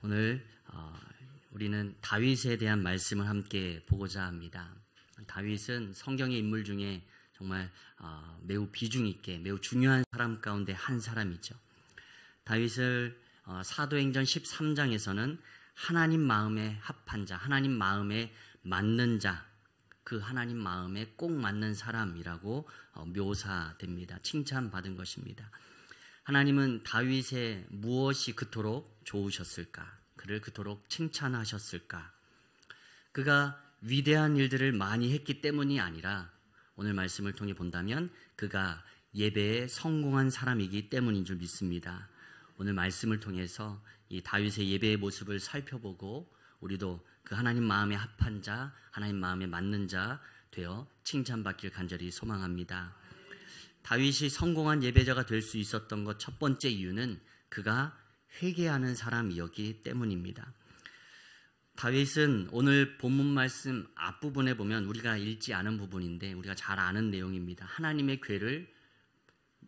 오늘 우리는 다윗에 대한 말씀을 함께 보고자 합니다. 다윗은 성경의 인물 중에 정말 매우 비중 있게 매우 중요한 사람 가운데 한 사람이죠. 다윗을 사도행전 13장에서는 하나님 마음에 합한 자, 하나님 마음에 맞는 자, 그 하나님 마음에 꼭 맞는 사람이라고 묘사됩니다. 칭찬받은 것입니다. 하나님은 다윗의 무엇이 그토록 좋으셨을까? 그를 그토록 칭찬하셨을까? 그가 위대한 일들을 많이 했기 때문이 아니라 오늘 말씀을 통해 본다면 그가 예배에 성공한 사람이기 때문인 줄 믿습니다. 오늘 말씀을 통해서 이 다윗의 예배의 모습을 살펴보고 우리도 그 하나님 마음에 합한 자, 하나님 마음에 맞는 자 되어 칭찬받길 간절히 소망합니다. 다윗이 성공한 예배자가 될 수 있었던 것 첫 번째 이유는 그가 회개하는 사람이었기 때문입니다. 다윗은 오늘 본문 말씀 앞부분에 보면 우리가 읽지 않은 부분인데 우리가 잘 아는 내용입니다. 하나님의 궤를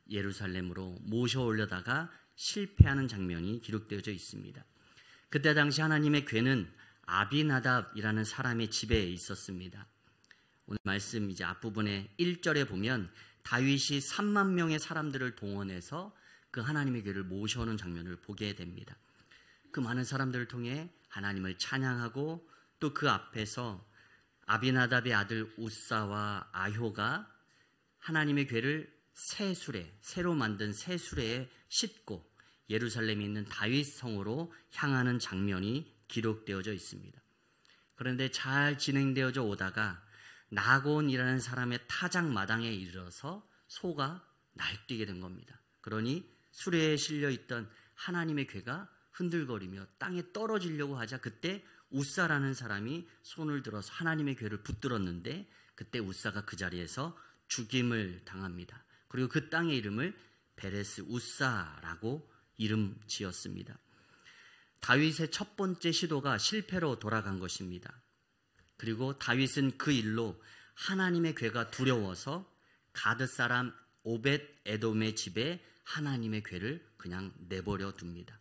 예루살렘으로 모셔오려다가 실패하는 장면이 기록되어져 있습니다. 그때 당시 하나님의 궤는 아비나답이라는 사람의 집에 있었습니다. 오늘 말씀 이제 앞부분에 1절에 보면 다윗이 3만 명의 사람들을 동원해서 그 하나님의 궤를 모셔오는 장면을 보게 됩니다. 그 많은 사람들을 통해 하나님을 찬양하고 또 그 앞에서 아비나답의 아들 우사와 아효가 하나님의 궤를 새 수레, 새로 만든 새 수레에 싣고 예루살렘에 있는 다윗 성으로 향하는 장면이 기록되어져 있습니다. 그런데 잘 진행되어져 오다가 나곤이라는 사람의 타작 마당에 이르러서 소가 날뛰게 된 겁니다. 그러니 수레에 실려있던 하나님의 궤가 흔들거리며 땅에 떨어지려고 하자 그때 우사라는 사람이 손을 들어서 하나님의 궤를 붙들었는데 그때 우사가 그 자리에서 죽임을 당합니다. 그리고 그 땅의 이름을 베레스 우사라고 이름 지었습니다. 다윗의 첫 번째 시도가 실패로 돌아간 것입니다. 그리고 다윗은 그 일로 하나님의 궤가 두려워서 가드 사람 오벳 에돔의 집에 하나님의 궤를 그냥 내버려 둡니다.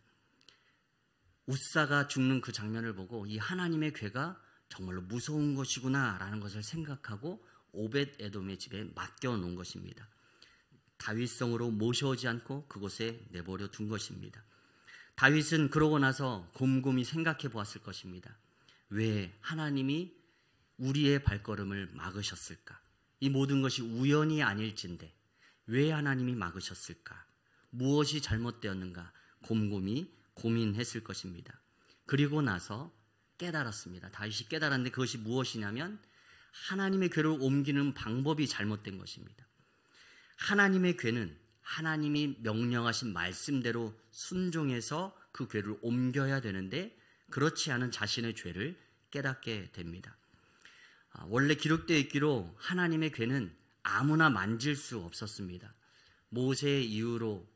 우사가 죽는 그 장면을 보고 이 하나님의 궤가 정말로 무서운 것이구나 라는 것을 생각하고 오벳 에돔의 집에 맡겨 놓은 것입니다. 다윗성으로 모셔오지 않고 그곳에 내버려 둔 것입니다. 다윗은 그러고 나서 곰곰이 생각해 보았을 것입니다. 왜 하나님이 우리의 발걸음을 막으셨을까? 이 모든 것이 우연이 아닐진데 왜 하나님이 막으셨을까? 무엇이 잘못되었는가? 곰곰이 고민했을 것입니다. 그리고 나서 깨달았습니다. 다윗이 깨달았는데 그것이 무엇이냐면 하나님의 궤를 옮기는 방법이 잘못된 것입니다. 하나님의 궤는 하나님이 명령하신 말씀대로 순종해서 그 궤를 옮겨야 되는데 그렇지 않은 자신의 죄를 깨닫게 됩니다. 원래 기록되어 있기로 하나님의 궤는 아무나 만질 수 없었습니다. 모세의 이후로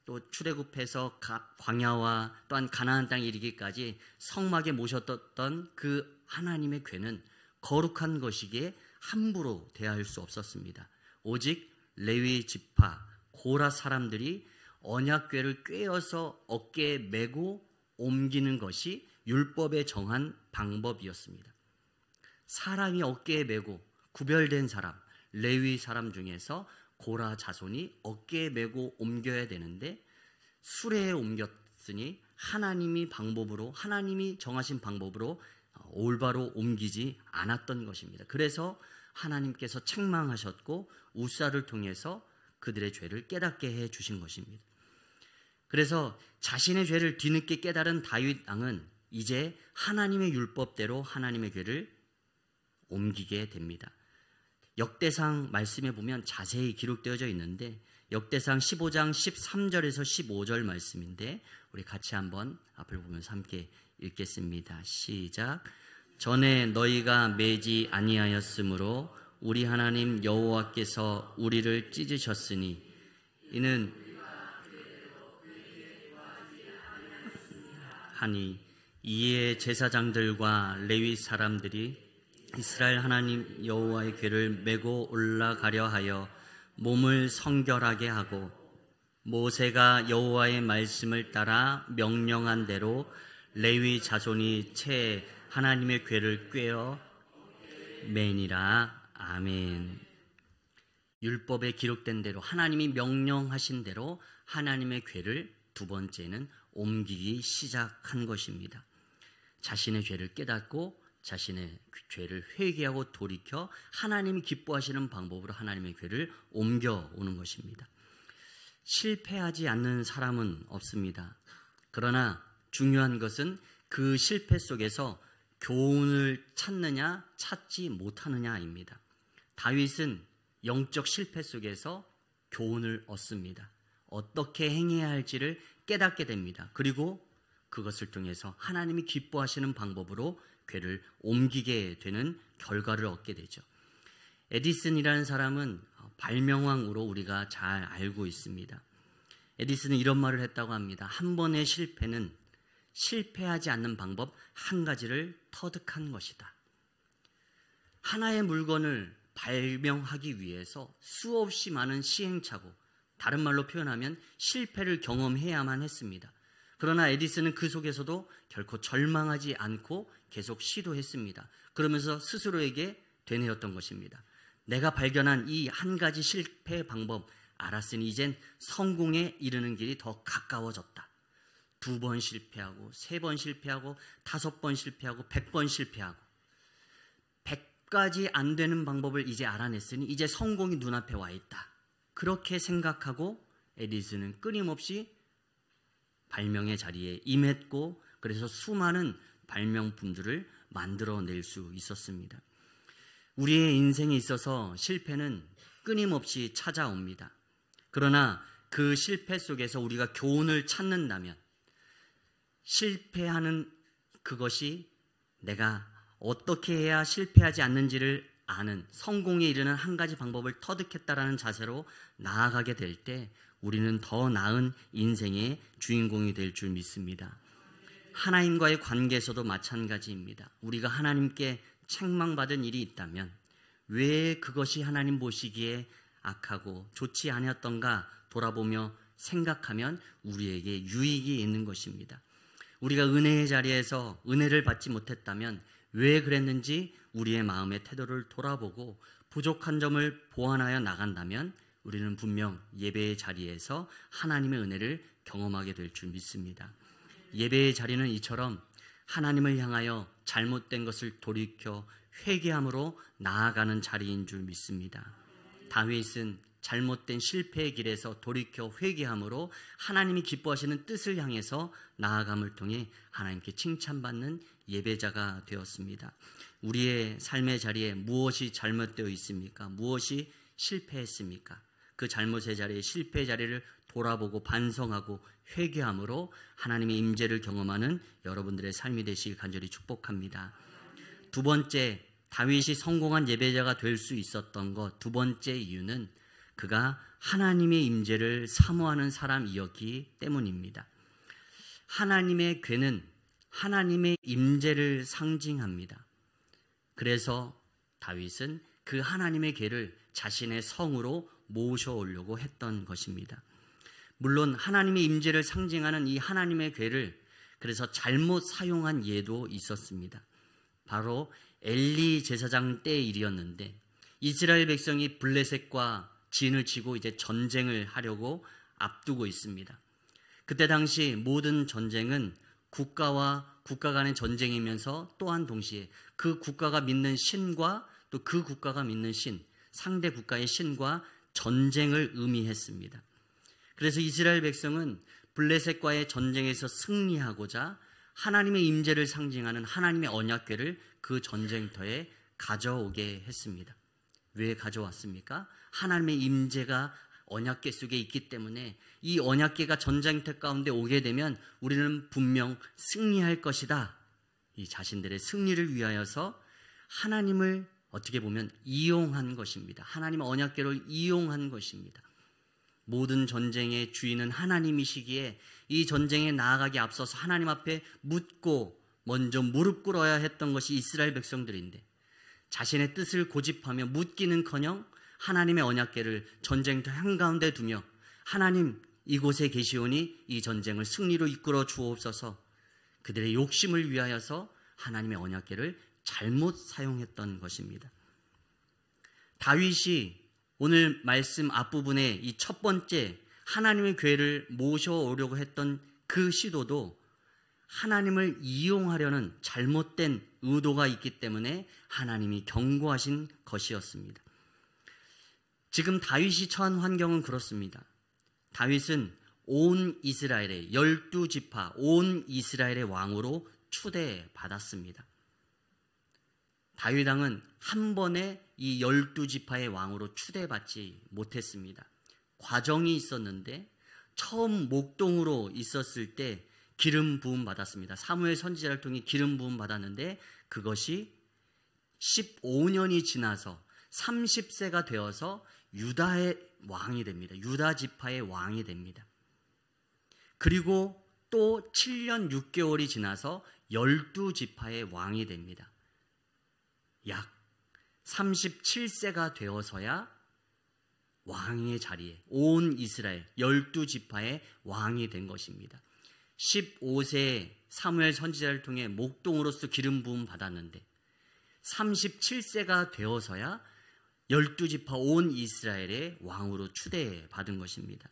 또 출애굽해서 광야와 또한 가나안 땅에 이르기까지 성막에 모셨던 그 하나님의 궤는 거룩한 것이기에 함부로 대할 수 없었습니다. 오직 레위 지파 고라 사람들이 언약궤를 꿰어서 어깨에 메고 옮기는 것이 율법에 정한 방법이었습니다. 사람이 어깨에 메고 구별된 사람, 레위 사람 중에서 고라 자손이 어깨에 메고 옮겨야 되는데 수레에 옮겼으니 하나님이 정하신 방법으로 올바로 옮기지 않았던 것입니다. 그래서 하나님께서 책망하셨고 우사를 통해서 그들의 죄를 깨닫게 해 주신 것입니다. 그래서 자신의 죄를 뒤늦게 깨달은 다윗 왕은 이제 하나님의 율법대로 하나님의 궤를 옮기게 됩니다. 역대상 말씀에 보면 자세히 기록되어져 있는데 역대상 15장 13절에서 15절 말씀인데 우리 같이 한번 앞을 보면서 함께 읽겠습니다. 시작. 전에 너희가 매지 아니하였으므로 우리 하나님 여호와께서 우리를 찢으셨으니 이는 하니 이에 제사장들과 레위 사람들이 이스라엘 하나님 여호와의 궤를 메고 올라가려 하여 몸을 성결하게 하고 모세가 여호와의 말씀을 따라 명령한 대로 레위 자손이 채 하나님의 궤를 꿰어 매니라. 아멘. 율법에 기록된 대로 하나님이 명령하신 대로 하나님의 궤를 두 번째는 옮기기 시작한 것입니다. 자신의 죄를 깨닫고 자신의 죄를 회개하고 돌이켜 하나님이 기뻐하시는 방법으로 하나님의 궤를 옮겨오는 것입니다. 실패하지 않는 사람은 없습니다. 그러나 중요한 것은 그 실패 속에서 교훈을 찾느냐 찾지 못하느냐입니다. 다윗은 영적 실패 속에서 교훈을 얻습니다. 어떻게 행해야 할지를 깨닫게 됩니다. 그리고 그것을 통해서 하나님이 기뻐하시는 방법으로 궤를 옮기게 되는 결과를 얻게 되죠. 에디슨이라는 사람은 발명왕으로 우리가 잘 알고 있습니다. 에디슨은 이런 말을 했다고 합니다. 한 번의 실패는 실패하지 않는 방법 한 가지를 터득한 것이다. 하나의 물건을 발명하기 위해서 수없이 많은 시행착오, 다른 말로 표현하면 실패를 경험해야만 했습니다. 그러나 에디슨은 그 속에서도 결코 절망하지 않고 계속 시도했습니다. 그러면서 스스로에게 되뇌었던 것입니다. 내가 발견한 이 한 가지 실패 방법 알았으니 이젠 성공에 이르는 길이 더 가까워졌다. 2번 실패하고 3번 실패하고 5번 실패하고 100번 실패하고 100가지 안 되는 방법을 이제 알아냈으니 이제 성공이 눈앞에 와 있다. 그렇게 생각하고 에디슨은 끊임없이 발명의 자리에 임했고 그래서 수많은 발명품들을 만들어낼 수 있었습니다. 우리의 인생에 있어서 실패는 끊임없이 찾아옵니다. 그러나 그 실패 속에서 우리가 교훈을 찾는다면 실패하는 그것이 내가 어떻게 해야 실패하지 않는지를 아는 성공에 이르는 한 가지 방법을 터득했다라는 자세로 나아가게 될 때 우리는 더 나은 인생의 주인공이 될 줄 믿습니다. 하나님과의 관계에서도 마찬가지입니다. 우리가 하나님께 책망받은 일이 있다면 왜 그것이 하나님 보시기에 악하고 좋지 않았던가 돌아보며 생각하면 우리에게 유익이 있는 것입니다. 우리가 은혜의 자리에서 은혜를 받지 못했다면 왜 그랬는지 우리의 마음의 태도를 돌아보고 부족한 점을 보완하여 나간다면 우리는 분명 예배의 자리에서 하나님의 은혜를 경험하게 될 줄 믿습니다. 예배의 자리는 이처럼 하나님을 향하여 잘못된 것을 돌이켜 회개함으로 나아가는 자리인 줄 믿습니다. 다윗은 잘못된 실패의 길에서 돌이켜 회개함으로 하나님이 기뻐하시는 뜻을 향해서 나아감을 통해 하나님께 칭찬받는 예배자가 되었습니다. 우리의 삶의 자리에 무엇이 잘못되어 있습니까? 무엇이 실패했습니까? 그 잘못의 자리에 실패의 자리를 돌아보고 반성하고 회개함으로 하나님의 임재를 경험하는 여러분들의 삶이 되시길 간절히 축복합니다. 두 번째, 다윗이 성공한 예배자가 될 수 있었던 것, 두 번째 이유는 그가 하나님의 임재를 사모하는 사람이었기 때문입니다. 하나님의 궤는 하나님의 임재를 상징합니다. 그래서 다윗은 그 하나님의 궤를 자신의 성으로 모셔오려고 했던 것입니다. 물론 하나님의 임재를 상징하는 이 하나님의 궤를 그래서 잘못 사용한 예도 있었습니다. 바로 엘리 제사장 때의 일이었는데 이스라엘 백성이 블레셋과 진을 치고 이제 전쟁을 하려고 앞두고 있습니다. 그때 당시 모든 전쟁은 국가와 국가 간의 전쟁이면서 또한 동시에 그 국가가 믿는 신과 또 그 국가가 믿는 신, 상대 국가의 신과 전쟁을 의미했습니다. 그래서 이스라엘 백성은 블레셋과의 전쟁에서 승리하고자 하나님의 임재를 상징하는 하나님의 언약궤를 그 전쟁터에 가져오게 했습니다. 왜 가져왔습니까? 하나님의 임재가 언약궤 속에 있기 때문에 이 언약궤가 전쟁터 가운데 오게 되면 우리는 분명 승리할 것이다. 이 자신들의 승리를 위하여서 하나님을 어떻게 보면 이용한 것입니다. 하나님의 언약궤를 이용한 것입니다. 모든 전쟁의 주인은 하나님이시기에 이 전쟁에 나아가기 앞서서 하나님 앞에 묻고 먼저 무릎 꿇어야 했던 것이 이스라엘 백성들인데 자신의 뜻을 고집하며 묻기는커녕 하나님의 언약궤를 전쟁터 한가운데 두며 하나님 이곳에 계시오니 이 전쟁을 승리로 이끌어 주옵소서. 그들의 욕심을 위하여서 하나님의 언약궤를 잘못 사용했던 것입니다. 다윗이 오늘 말씀 앞부분에 이 첫 번째 하나님의 궤를 모셔오려고 했던 그 시도도 하나님을 이용하려는 잘못된 의도가 있기 때문에 하나님이 경고하신 것이었습니다. 지금 다윗이 처한 환경은 그렇습니다. 다윗은 온 이스라엘의 12지파, 온 이스라엘의 왕으로 추대받았습니다. 다윗 왕은 한 번에 이 12지파의 왕으로 추대받지 못했습니다. 과정이 있었는데 처음 목동으로 있었을 때 기름 부음 받았습니다. 사무엘 선지자를 통해 기름 부음 받았는데 그것이 15년이 지나서 30세가 되어서 유다의 왕이 됩니다. 유다 지파의 왕이 됩니다. 그리고 또 7년 6개월이 지나서 12지파의 왕이 됩니다. 약 37세가 되어서야 왕의 자리에 온 이스라엘 12지파의 왕이 된 것입니다. 15세에 사무엘 선지자를 통해 목동으로서 기름 부음 받았는데 37세가 되어서야 12지파 온 이스라엘의 왕으로 추대받은 것입니다.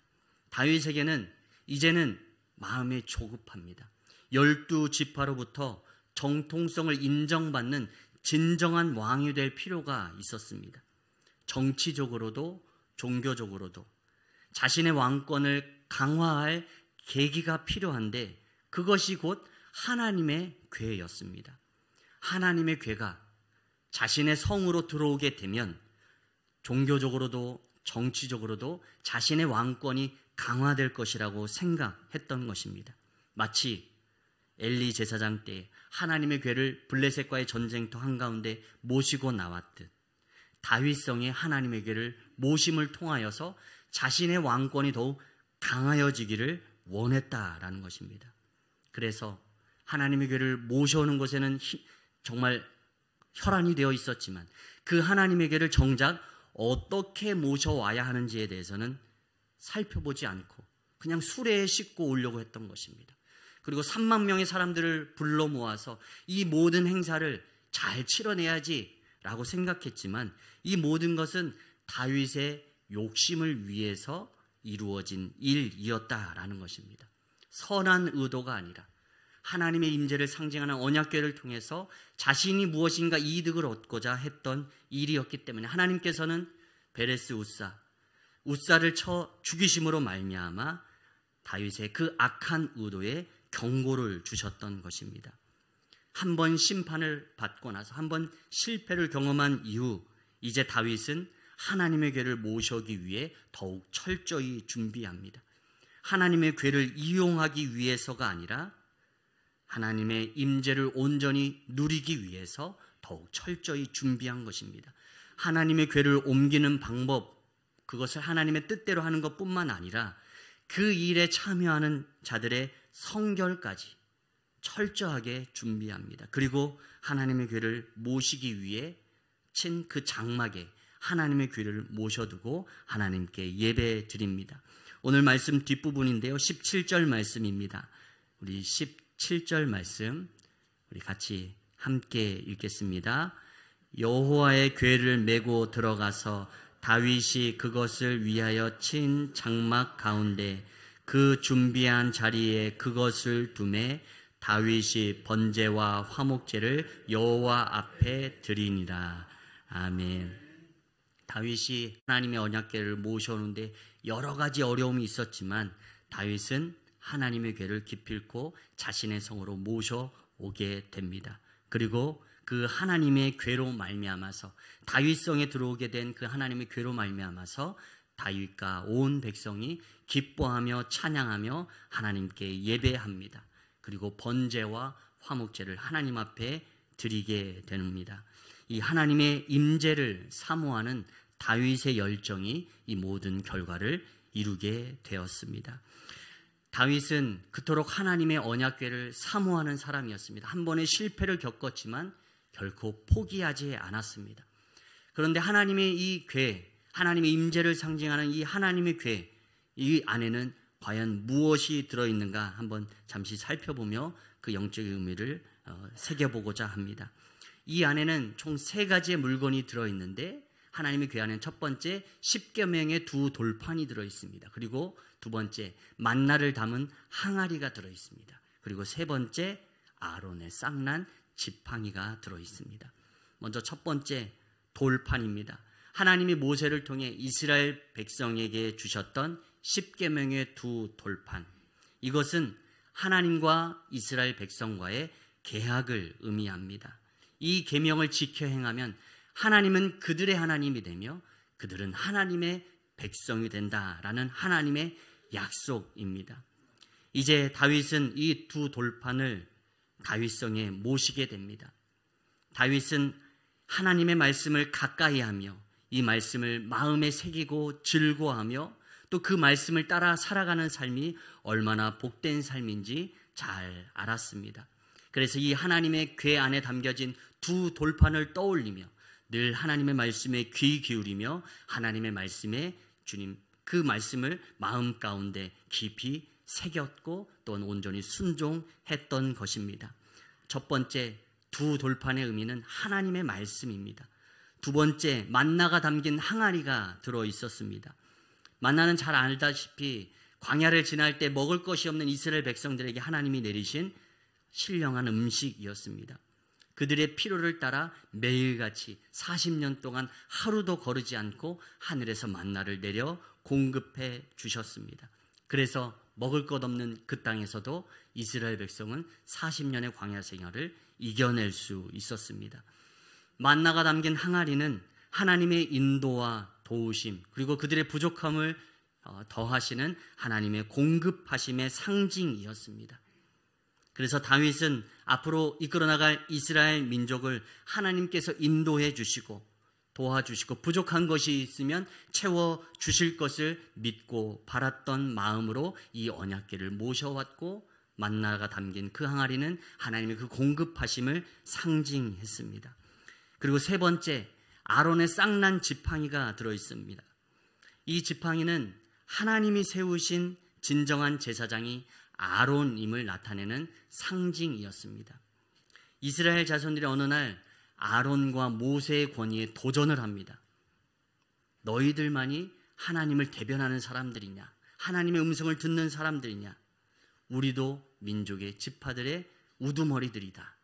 다윗에게는 이제는 마음이 조급합니다. 12지파로부터 정통성을 인정받는 진정한 왕이 될 필요가 있었습니다. 정치적으로도 종교적으로도 자신의 왕권을 강화할 계기가 필요한데 그것이 곧 하나님의 궤였습니다. 하나님의 궤가 자신의 성으로 들어오게 되면 종교적으로도 정치적으로도 자신의 왕권이 강화될 것이라고 생각했던 것입니다. 마치 엘리 제사장 때 하나님의 궤를 블레셋과의 전쟁터 한가운데 모시고 나왔듯 다윗성의 하나님의 궤를 모심을 통하여서 자신의 왕권이 더욱 강하여지기를 원했다라는 것입니다. 그래서 하나님의 궤를 모셔오는 것에는 정말 혈안이 되어 있었지만 그 하나님의 궤를 정작 어떻게 모셔와야 하는지에 대해서는 살펴보지 않고 그냥 수레에 싣고 오려고 했던 것입니다. 그리고 3만 명의 사람들을 불러 모아서 이 모든 행사를 잘 치러내야지 라고 생각했지만 이 모든 것은 다윗의 욕심을 위해서 이루어진 일이었다라는 것입니다. 선한 의도가 아니라 하나님의 임재를 상징하는 언약궤를 통해서 자신이 무엇인가 이득을 얻고자 했던 일이었기 때문에 하나님께서는 베레스 우사를 쳐 죽이심으로 말미암아 다윗의 그 악한 의도에 경고를 주셨던 것입니다. 한 번 심판을 받고 나서 한 번 실패를 경험한 이후 이제 다윗은 하나님의 궤를 모셔오기 위해 더욱 철저히 준비합니다. 하나님의 궤를 이용하기 위해서가 아니라 하나님의 임재를 온전히 누리기 위해서 더욱 철저히 준비한 것입니다. 하나님의 궤를 옮기는 방법, 그것을 하나님의 뜻대로 하는 것뿐만 아니라 그 일에 참여하는 자들의 성결까지 철저하게 준비합니다. 그리고 하나님의 궤를 모시기 위해 친 그 장막에 하나님의 궤를 모셔두고 하나님께 예배 드립니다. 오늘 말씀 뒷부분인데요. 17절 말씀입니다. 우리 17절 말씀 우리 같이 함께 읽겠습니다. 여호와의 궤를 메고 들어가서 다윗이 그것을 위하여 친 장막 가운데 그 준비한 자리에 그것을 두매 다윗이 번제와 화목제를 여호와 앞에 드리니라. 아멘. 다윗이 하나님의 언약궤를 모셔오는데 여러 가지 어려움이 있었지만 다윗은 하나님의 궤를 기필코 자신의 성으로 모셔오게 됩니다. 그리고 그 하나님의 궤로 말미암아서 다윗성에 들어오게 된 그 하나님의 궤로 말미암아서 다윗과 온 백성이 기뻐하며 찬양하며 하나님께 예배합니다. 그리고 번제와 화목제를 하나님 앞에 드리게 됩니다. 이 하나님의 임재를 사모하는 다윗의 열정이 이 모든 결과를 이루게 되었습니다. 다윗은 그토록 하나님의 언약궤를 사모하는 사람이었습니다. 한 번의 실패를 겪었지만 결코 포기하지 않았습니다. 그런데 하나님의 이 궤, 하나님의 임재를 상징하는 이 하나님의 궤, 이 안에는 과연 무엇이 들어있는가 한번 잠시 살펴보며 그 영적인 의미를 새겨보고자 합니다. 이 안에는 총 3가지의 물건이 들어있는데 하나님의 궤 안에는 첫 번째 10계명의 2 돌판이 들어있습니다. 그리고 두 번째 만나를 담은 항아리가 들어있습니다. 그리고 세 번째 아론의 쌍난 지팡이가 들어있습니다. 먼저 첫 번째 돌판입니다. 하나님이 모세를 통해 이스라엘 백성에게 주셨던 10계명의 2 돌판. 이것은 하나님과 이스라엘 백성과의 계약을 의미합니다. 이 계명을 지켜 행하면 하나님은 그들의 하나님이 되며 그들은 하나님의 백성이 된다라는 하나님의 약속입니다. 이제 다윗은 이 2 돌판을 다윗성에 모시게 됩니다. 다윗은 하나님의 말씀을 가까이 하며 이 말씀을 마음에 새기고 즐거워하며 또 그 말씀을 따라 살아가는 삶이 얼마나 복된 삶인지 잘 알았습니다. 그래서 이 하나님의 궤 안에 담겨진 2 돌판을 떠올리며 늘 하나님의 말씀에 귀 기울이며 하나님의 말씀에 주님 그 말씀을 마음 가운데 깊이 새겼고 또한 온전히 순종했던 것입니다. 첫 번째 2 돌판의 의미는 하나님의 말씀입니다. 두 번째 만나가 담긴 항아리가 들어있었습니다. 만나는 잘 알다시피 광야를 지날 때 먹을 것이 없는 이스라엘 백성들에게 하나님이 내리신 신령한 음식이었습니다. 그들의 필요를 따라 매일같이 40년 동안 하루도 거르지 않고 하늘에서 만나를 내려 공급해 주셨습니다. 그래서 먹을 것 없는 그 땅에서도 이스라엘 백성은 40년의 광야 생활을 이겨낼 수 있었습니다. 만나가 담긴 항아리는 하나님의 인도와 도우심 그리고 그들의 부족함을 더하시는 하나님의 공급하심의 상징이었습니다. 그래서 다윗은 앞으로 이끌어나갈 이스라엘 민족을 하나님께서 인도해 주시고 도와주시고 부족한 것이 있으면 채워주실 것을 믿고 바랐던 마음으로 이 언약궤를 모셔왔고 만나가 담긴 그 항아리는 하나님의 그 공급하심을 상징했습니다. 그리고 세 번째 아론의 쌍난 지팡이가 들어있습니다. 이 지팡이는 하나님이 세우신 진정한 제사장이 아론임을 나타내는 상징이었습니다. 이스라엘 자손들이 어느 날 아론과 모세의 권위에 도전을 합니다. 너희들만이 하나님을 대변하는 사람들이냐? 하나님의 음성을 듣는 사람들이냐? 우리도 민족의 지파들의 우두머리들이다.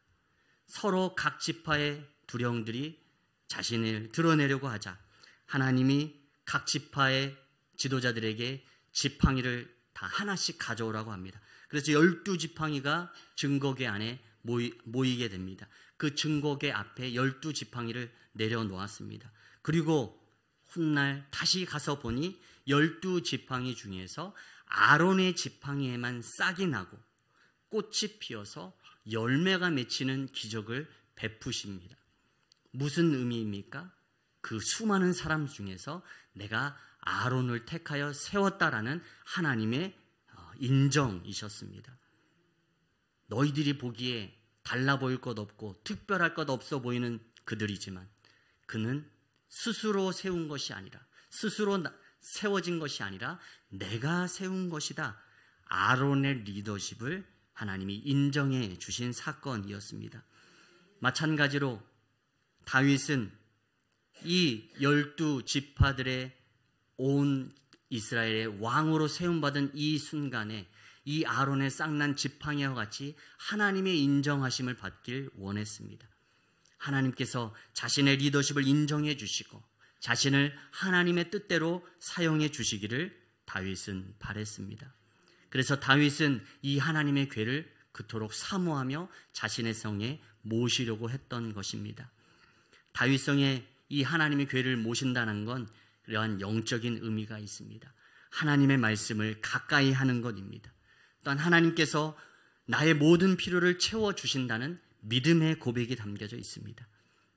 서로 각 지파의 두령들이 자신을 드러내려고 하자 하나님이 각 지파의 지도자들에게 지팡이를 다 하나씩 가져오라고 합니다. 그래서 12지팡이가 증거궤 안에 모이게 됩니다. 그 증거궤 앞에 12지팡이를 내려놓았습니다. 그리고 훗날 다시 가서 보니 12지팡이 중에서 아론의 지팡이에만 싹이 나고 꽃이 피어서 열매가 맺히는 기적을 베푸십니다. 무슨 의미입니까? 그 수많은 사람 중에서 내가 아론을 택하여 세웠다라는 하나님의 인정이셨습니다. 너희들이 보기에 달라 보일 것 없고 특별할 것 없어 보이는 그들이지만 그는 스스로 세운 것이 아니라 스스로 세워진 것이 아니라 내가 세운 것이다. 아론의 리더십을 하나님이 인정해 주신 사건이었습니다. 마찬가지로 다윗은 이 12지파들의 온 이스라엘의 왕으로 세움받은 이 순간에 이 아론의 쌍난 지팡이와 같이 하나님의 인정하심을 받길 원했습니다. 하나님께서 자신의 리더십을 인정해 주시고 자신을 하나님의 뜻대로 사용해 주시기를 다윗은 바랬습니다. 그래서 다윗은 이 하나님의 궤를 그토록 사모하며 자신의 성에 모시려고 했던 것입니다. 다윗성에 이 하나님의 궤를 모신다는 건 그러한 영적인 의미가 있습니다. 하나님의 말씀을 가까이 하는 것입니다. 또한 하나님께서 나의 모든 필요를 채워주신다는 믿음의 고백이 담겨져 있습니다.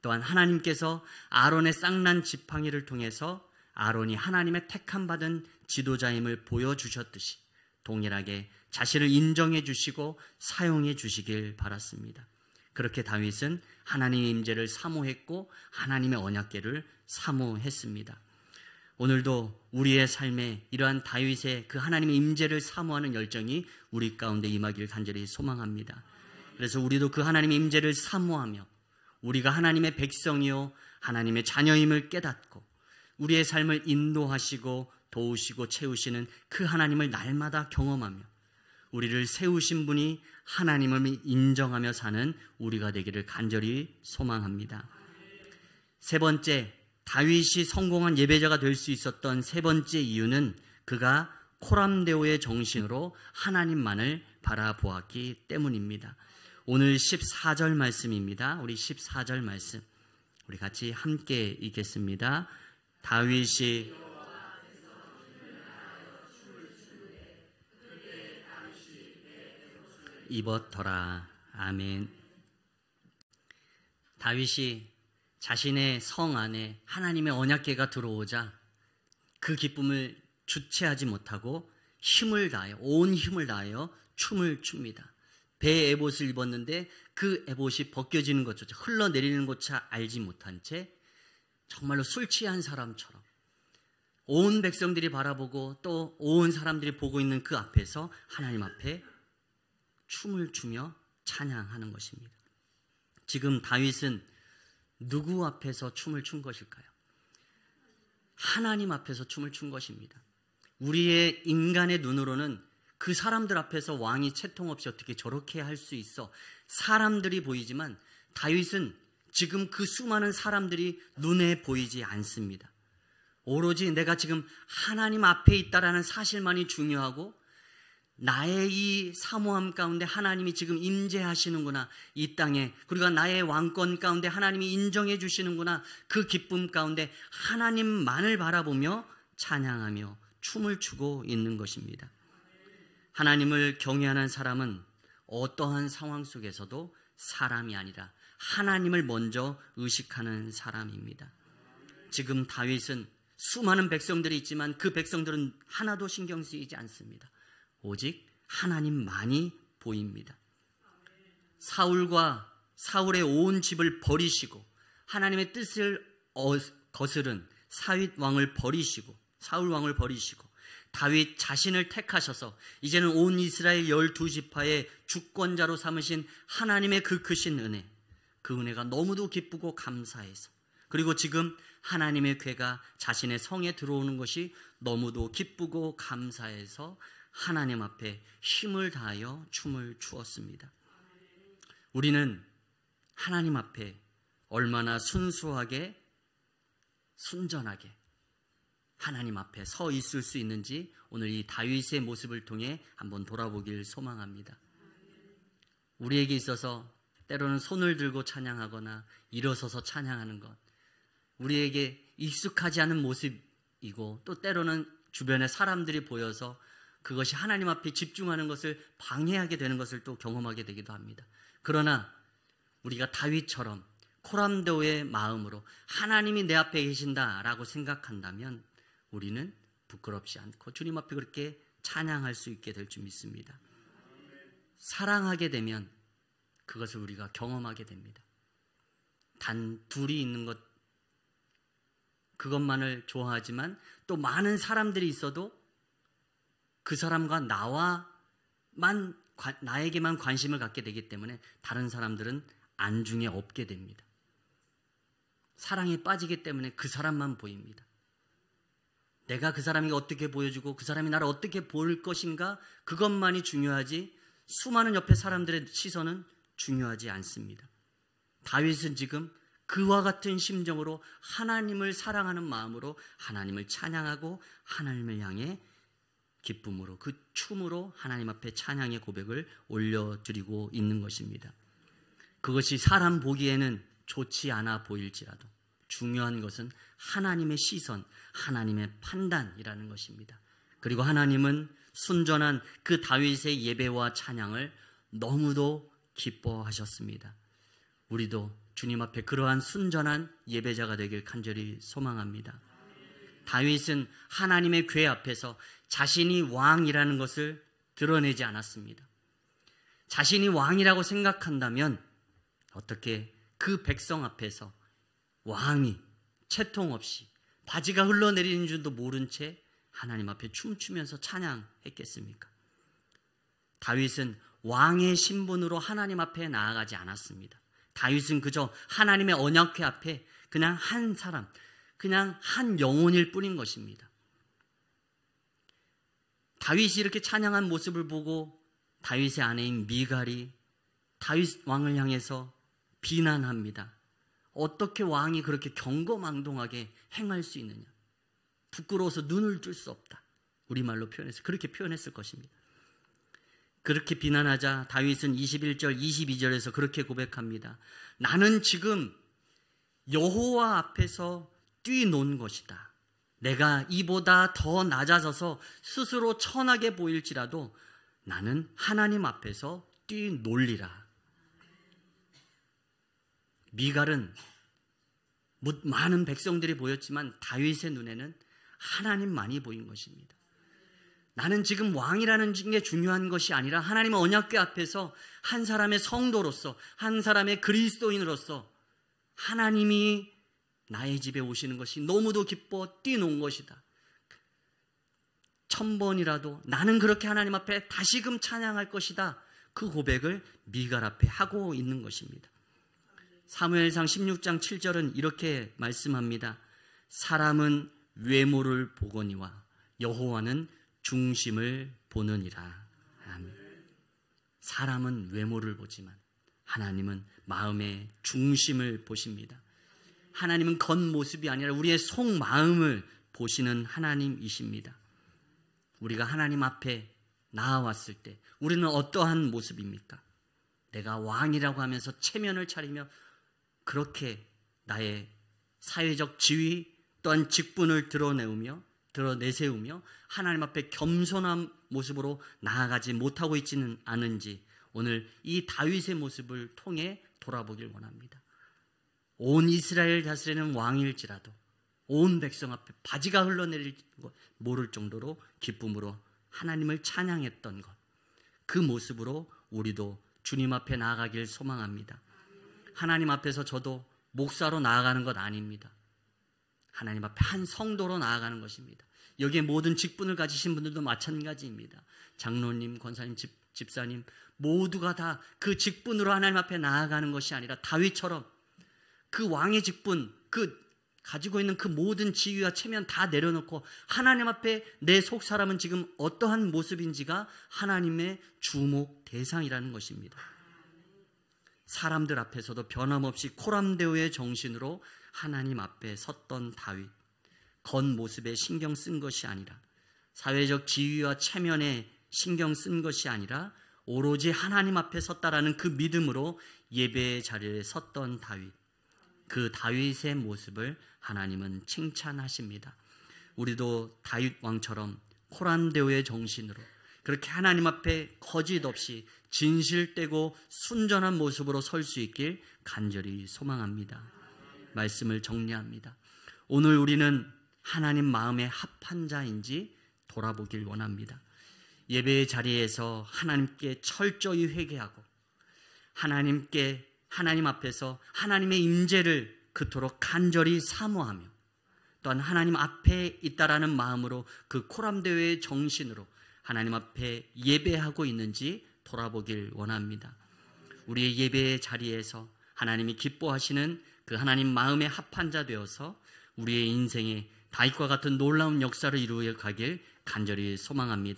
또한 하나님께서 아론의 쌍난 지팡이를 통해서 아론이 하나님의 택함받은 지도자임을 보여주셨듯이 동일하게 자신을 인정해 주시고 사용해 주시길 바랐습니다. 그렇게 다윗은 하나님의 임재를 사모했고 하나님의 언약궤를 사모했습니다. 오늘도 우리의 삶에 이러한 다윗의 그 하나님의 임재를 사모하는 열정이 우리 가운데 임하기를 간절히 소망합니다. 그래서 우리도 그 하나님의 임재를 사모하며 우리가 하나님의 백성이요 하나님의 자녀임을 깨닫고 우리의 삶을 인도하시고 도우시고 채우시는 그 하나님을 날마다 경험하며 우리를 세우신 분이 하나님을 인정하며 사는 우리가 되기를 간절히 소망합니다. 세 번째, 다윗이 성공한 예배자가 될 수 있었던 세 번째 이유는 그가 코람데오의 정신으로 하나님만을 바라보았기 때문입니다. 오늘 14절 말씀입니다. 우리 14절 말씀 우리 같이 함께 읽겠습니다. 다윗이 입었더라. 아멘. 다윗이 자신의 성 안에 하나님의 언약궤가 들어오자 그 기쁨을 주체하지 못하고 힘을 다하여 온 힘을 다하여 춤을 춥니다. 배에 에봇을 입었는데 그 에봇이 벗겨지는 것조차 흘러내리는 것조차 알지 못한 채 정말로 술 취한 사람처럼 온 백성들이 바라보고 또 온 사람들이 보고 있는 그 앞에서 하나님 앞에 춤을 추며 찬양하는 것입니다. 지금 다윗은 누구 앞에서 춤을 춘 것일까요? 하나님 앞에서 춤을 춘 것입니다. 우리의 인간의 눈으로는 그 사람들 앞에서 왕이 채통 없이 어떻게 저렇게 할 수 있어? 사람들이 보이지만 다윗은 지금 그 수많은 사람들이 눈에 보이지 않습니다. 오로지 내가 지금 하나님 앞에 있다라는 사실만이 중요하고 나의 이 사모함 가운데 하나님이 지금 임재하시는구나 이 땅에, 그리고 나의 왕권 가운데 하나님이 인정해 주시는구나 그 기쁨 가운데 하나님만을 바라보며 찬양하며 춤을 추고 있는 것입니다. 하나님을 경외하는 사람은 어떠한 상황 속에서도 사람이 아니라 하나님을 먼저 의식하는 사람입니다. 지금 다윗은 수많은 백성들이 있지만 그 백성들은 하나도 신경 쓰이지 않습니다. 오직 하나님만이 보입니다. 사울의 온 집을 버리시고 하나님의 뜻을 거스른 사윗 왕을 버리시고 사울 왕을 버리시고 다윗 자신을 택하셔서 이제는 온 이스라엘 12지파의 주권자로 삼으신 하나님의 그 크신 은혜, 그 은혜가 너무도 기쁘고 감사해서, 그리고 지금 하나님의 궤가 자신의 성에 들어오는 것이 너무도 기쁘고 감사해서 하나님 앞에 힘을 다하여 춤을 추었습니다. 우리는 하나님 앞에 얼마나 순수하게 순전하게 하나님 앞에 서 있을 수 있는지 오늘 이 다윗의 모습을 통해 한번 돌아보길 소망합니다. 우리에게 있어서 때로는 손을 들고 찬양하거나 일어서서 찬양하는 것, 우리에게 익숙하지 않은 모습이고 또 때로는 주변에 사람들이 보여서 그것이 하나님 앞에 집중하는 것을 방해하게 되는 것을 또 경험하게 되기도 합니다. 그러나 우리가 다윗처럼 코람데오의 마음으로 하나님이 내 앞에 계신다라고 생각한다면 우리는 부끄럽지 않고 주님 앞에 그렇게 찬양할 수 있게 될 줄 믿습니다. 사랑하게 되면 그것을 우리가 경험하게 됩니다. 단 둘이 있는 것, 그것만을 좋아하지만 또 많은 사람들이 있어도 그 사람과 나에게만 관심을 갖게 되기 때문에 다른 사람들은 안중에 없게 됩니다. 사랑에 빠지기 때문에 그 사람만 보입니다. 내가 그 사람에게 어떻게 보여주고 그 사람이 나를 어떻게 볼 것인가, 그것만이 중요하지 수많은 옆에 사람들의 시선은 중요하지 않습니다. 다윗은 지금 그와 같은 심정으로 하나님을 사랑하는 마음으로 하나님을 찬양하고 하나님을 향해 기쁨으로 그 춤으로 하나님 앞에 찬양의 고백을 올려드리고 있는 것입니다. 그것이 사람 보기에는 좋지 않아 보일지라도 중요한 것은 하나님의 시선, 하나님의 판단이라는 것입니다. 그리고 하나님은 순전한 그 다윗의 예배와 찬양을 너무도 기뻐하셨습니다. 우리도 주님 앞에 그러한 순전한 예배자가 되길 간절히 소망합니다. 다윗은 하나님의 궤 앞에서 자신이 왕이라는 것을 드러내지 않았습니다. 자신이 왕이라고 생각한다면 어떻게 그 백성 앞에서 왕이 채통 없이 바지가 흘러내리는 줄도 모른 채 하나님 앞에 춤추면서 찬양했겠습니까? 다윗은 왕의 신분으로 하나님 앞에 나아가지 않았습니다. 다윗은 그저 하나님의 언약궤 앞에 그냥 한 사람, 그냥 한 영혼일 뿐인 것입니다. 다윗이 이렇게 찬양한 모습을 보고 다윗의 아내인 미갈이 다윗 왕을 향해서 비난합니다. 어떻게 왕이 그렇게 경거망동하게 행할 수 있느냐? 부끄러워서 눈을 뜰 수 없다. 우리말로 표현해서 그렇게 표현했을 것입니다. 그렇게 비난하자 다윗은 21절, 22절에서 그렇게 고백합니다. 나는 지금 여호와 앞에서 뛰논 것이다. 내가 이보다 더 낮아져서 스스로 천하게 보일지라도 나는 하나님 앞에서 뛰놀리라. 미갈은 많은 백성들이 보였지만 다윗의 눈에는 하나님만이 보인 것입니다. 나는 지금 왕이라는 게 중요한 것이 아니라 하나님의 언약궤 앞에서 한 사람의 성도로서, 한 사람의 그리스도인으로서 하나님이 나의 집에 오시는 것이 너무도 기뻐 뛰놓은 것이다. 1000번이라도 나는 그렇게 하나님 앞에 다시금 찬양할 것이다. 그 고백을 미갈 앞에 하고 있는 것입니다. 사무엘상 16장 7절은 이렇게 말씀합니다. 사람은 외모를 보거니와 여호와는 중심을 보느니라. 아멘. 사람은 외모를 보지만 하나님은 마음의 중심을 보십니다. 하나님은 겉모습이 아니라 우리의 속마음을 보시는 하나님이십니다. 우리가 하나님 앞에 나아왔을 때 우리는 어떠한 모습입니까? 내가 왕이라고 하면서 체면을 차리며 그렇게 나의 사회적 지위 또한 직분을 내세우며 하나님 앞에 겸손한 모습으로 나아가지 못하고 있지는 않은지 오늘 이 다윗의 모습을 통해 돌아보길 원합니다. 온 이스라엘 다스리는 왕일지라도 온 백성 앞에 바지가 흘러내릴 것 모를 정도로 기쁨으로 하나님을 찬양했던 것, 그 모습으로 우리도 주님 앞에 나아가길 소망합니다. 하나님 앞에서 저도 목사로 나아가는 것 아닙니다. 하나님 앞에 한 성도로 나아가는 것입니다. 여기에 모든 직분을 가지신 분들도 마찬가지입니다. 장로님, 권사님, 집사님 모두가 다 그 직분으로 하나님 앞에 나아가는 것이 아니라 다윗처럼 그 왕의 직분, 그 가지고 있는 그 모든 지위와 체면 다 내려놓고 하나님 앞에 내 속 사람은 지금 어떠한 모습인지가 하나님의 주목 대상이라는 것입니다. 사람들 앞에서도 변함없이 코람데오의 정신으로 하나님 앞에 섰던 다윗, 겉모습에 신경 쓴 것이 아니라 사회적 지위와 체면에 신경 쓴 것이 아니라 오로지 하나님 앞에 섰다라는 그 믿음으로 예배의 자리에 섰던 다윗, 그 다윗의 모습을 하나님은 칭찬하십니다. 우리도 다윗 왕처럼 코람데오의 정신으로 그렇게 하나님 앞에 거짓 없이 진실되고 순전한 모습으로 설 수 있길 간절히 소망합니다. 말씀을 정리합니다. 오늘 우리는 하나님 마음에 합한 자인지 돌아보길 원합니다. 예배의 자리에서 하나님께 철저히 회개하고 하나님 앞에서 하나님의 임재를 그토록 간절히 사모하며 또한 하나님 앞에 있다라는 마음으로 그 코람데오의 정신으로 하나님 앞에 예배하고 있는지 돌아보길 원합니다. 우리의 예배의 자리에서 하나님이 기뻐하시는 그 하나님 마음에 합한 자 되어서 우리의 인생에 다윗과 같은 놀라운 역사를 이루어 가길 간절히 소망합니다.